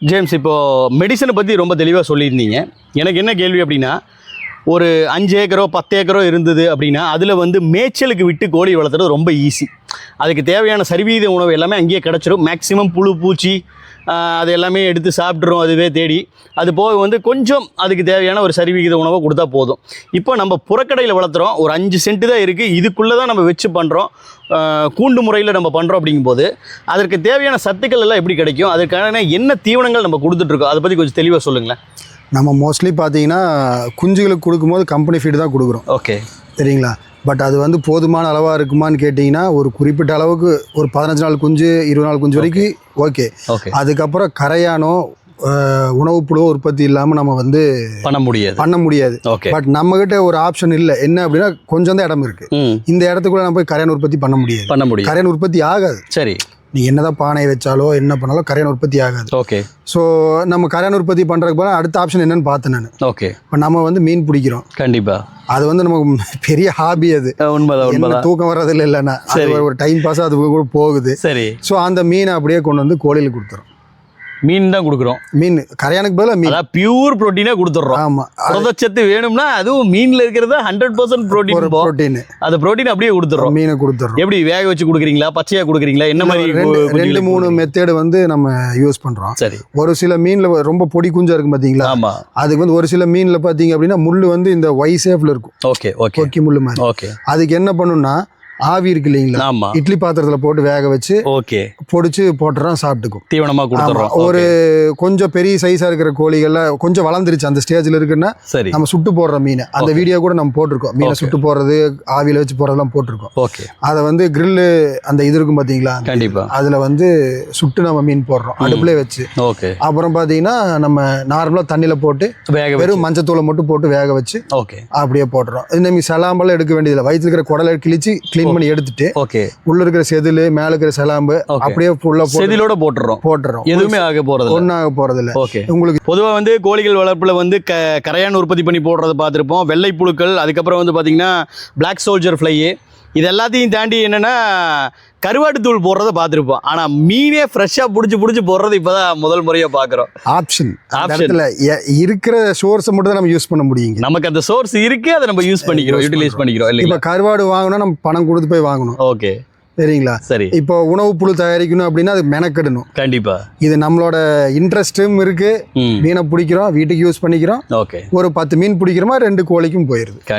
James, இப்போது மெடிசனை பற்றி ரொம்ப தெளிவாக சொல்லியிருந்தீங்க. எனக்கு என்ன கேள்வி அப்படின்னா, ஒரு 5 ஏக்கரோ 10 ஏக்கரோ இருந்தது அப்படின்னா அதில் வந்து மேய்ச்சலுக்கு விட்டு கோழி வளர்த்துறது ரொம்ப ஈஸி. அதுக்கு தேவையான சரிவீத உணவு எல்லாமே அங்கேயே கிடச்சிரும். மேக்ஸிமம் புழு பூச்சி அது எல்லாமே எடுத்து சாப்பிட்றோம் அதுவே தேடி. அது போக வந்து கொஞ்சம் அதுக்கு தேவையான ஒரு சரிவிகித உணவை கொடுத்தா போதும். இப்போ நம்ம புறக்கடையில் வளர்த்துறோம், ஒரு 5 சென்ட் தான் இருக்குது, இதுக்குள்ளே தான் நம்ம வச்சு பண்ணுறோம், கூண்டு முறையில் நம்ம பண்ணுறோம். அப்படிங்கும்போது அதற்கு தேவையான சத்துக்கள் எல்லாம் எப்படி கிடைக்கும்? அதுக்கான என்ன தீவனங்கள் நம்ம கொடுத்துட்ருக்கோம்? அதை பற்றி கொஞ்சம் தெளிவாக சொல்லுங்களேன். நம்ம மோஸ்ட்லி பார்த்தீங்கன்னா குஞ்சுகளுக்கு கொடுக்கும்போது கம்பெனி ஃபீடு தான் கொடுக்குறோம். ஓகே, சரிங்களா. பட் அது வந்து போதுமான அளவாக இருக்குமான்னு கேட்டிங்கன்னா ஒரு குறிப்பிட்ட அளவுக்கு ஒரு 15 நாள் குஞ்சு 20 நாள் குஞ்சு வரைக்கும் ஓகே. அதுக்கப்புறம் கரையானோ உணவு புழு உற்பத்தி இல்லாமல் நம்ம வந்து பண்ண முடியாது. பட் நம்மகிட்ட ஒரு ஆப்ஷன் இல்லை. என்ன அப்படின்னா கொஞ்சம் தான் இடம் இருக்குது. இந்த இடத்துக்குள்ள நம்ம போய் கரையான் உற்பத்தி பண்ண முடியாது. கரையான் உற்பத்தி ஆகாது. சரி, நீ என்னதான் பானை வச்சாலோ என்ன பண்ணாலும் கரையான் உற்பத்தி ஆகாது. ஓகே. ஸோ நம்ம கரையான் உற்பத்தி பண்ணுறதுக்கு போல அடுத்த ஆப்ஷன் என்னன்னு பார்த்தேன் நான். ஓகே. இப்போ நம்ம வந்து மீன் பிடிக்கிறோம். கண்டிப்பாக அது வந்து நமக்கு பெரிய ஹாபி. அது உண்மைதான். தூக்கம் வர்றதில்லை. இல்லைன்னா ஒரு டைம் பாஸ் அது கூட போகுது. சரி. ஸோ அந்த மீனை அப்படியே கொண்டு வந்து கோழியில் கொடுத்துரும். மீன் தான் கொடுக்குறோம். மீன் கரையானுக்கு பதிலாக மீன் பியூர் புரோட்டீனே கொடுத்துட்றோம். ஆமாம், புரதச்சத்து வேணும்னா அதுவும் மீனில் இருக்கிறது 100% புரோட்டீன். அந்த புரோட்டீன் அப்படியே கொடுத்துட்றோம். மீனை கொடுத்துட்றோம். எப்படி வேக வச்சு கொடுக்குறீங்களா, பச்சையாக கொடுக்குறீங்களா, என்ன மாதிரி? 2-3 மெத்தேடு வந்து நம்ம யூஸ் பண்ணுறோம். சரி. ஒரு சில மீனில் ரொம்ப பொடி குஞ்சா இருக்கும் பார்த்தீங்களா. ஆமாம். அதுக்கு வந்து ஒரு சில மீனில் பார்த்தீங்க அப்படின்னா முள் வந்து இந்த ஒய் ஷேப்ல இருக்கும். Okay okay. கொக்கி முள் மாதிரி. ஓகே. அதுக்கு என்ன பண்ணணும்னா ஆவி இருக்கு இல்லைங்களா, இட்லி பாத்திரத்துல போட்டு வேக வச்சு ஓகே பொடிச்சு போட்டுறோம், சாப்பிட்டுக்கும். தீவனமா கொடுத்துறோம். ஒரு கொஞ்சம் பெரிய சைஸா இருக்கிற கோழிகள்ல கொஞ்சம் வளர்ந்துருச்சு அந்த ஸ்டேஜ்ல இருக்குன்னா நம்ம சுட்டு போடுற மீன், அந்த வீடியோ கூட நம்ம போட்டிருக்கோம். மீனை சுட்டு போடுறது, ஆவியில வச்சு போடுறதெல்லாம் போட்டிருக்கோம். ஓகே. அதை வந்து கிரில்லு அந்த இது இருக்கும் பாத்தீங்களா, கண்டிப்பா அதுல வந்து சுட்டு நம்ம மீன் போடுறோம் அடுப்புல வச்சு. ஓகே. அப்புறம் பாத்தீங்கன்னா நம்ம நார்மலா தண்ணியில போட்டு வெறும் மஞ்சத்தூளை மட்டும் போட்டு வேக வச்சு ஓகே அப்படியே போடுறோம். இந்த சலாம்பெல்லாம் எடுக்க வேண்டியதில்லை. வயிற்றுல இருக்கிற குடலை கிழிச்சு கிளீன் பண்ணி எடுத்துட்டு ஓகே உள்ள இருக்கிற செதிலு மேல இருக்கிற சலாம்பு அப்படியே ஃபுல்லா செதிலோட போட்டுறோம். எதுவுமே ஆக போறது ஒன்னாக போறது இல்ல. ஓகே. உங்களுக்கு பொதுவா வந்து கோழிகள் வளர்ப்புல வந்து கரையான் உற்பத்தி பண்ணி போடுறத பார்த்துருப்போம். வெள்ளை புழுக்கள், அதுக்கப்புறம் வந்து பாத்தீங்கன்னா பிளாக் சோல்ஜர் ஃப்ளை, இது எல்லாத்தையும் தாண்டி என்னன்னா கருவாட்டு தூள் போடுறத பார்த்துருப்போம். ஆனா மீனே ஃப்ரெஷ்ஷா புடிச்சு போடுறது இப்பதான் முதல் முறையா பாக்குறோம். ஆப்ஷன் இருக்கிற சோர்ஸை மட்டும் தான் நம்ம யூஸ் பண்ண முடியும். நமக்கு அந்த சோர்ஸ் இருக்கு, அதை நம்ம யூட்டிலைஸ் பண்ணிக்கிறோம். இப்ப கருவாடு வாங்கணும், நம்ம பணம் கொடுத்து போய் வாங்கணும். ஓகே. சரிங்களா. சரி. இப்போ உணவு புழு தயாரிக்கணும் அப்படின்னா அது மெனக்கெடணும். கண்டிப்பா. இது நம்மளோட இன்ட்ரெஸ்டும் இருக்கு. மீனை பிடிக்கிறோம், வீட்டுக்கு யூஸ் பண்ணிக்கிறோம். ஓகே. ஒரு 10 மீன் பிடிக்கிறோமா 2 கோழிக்கும் போயிருது.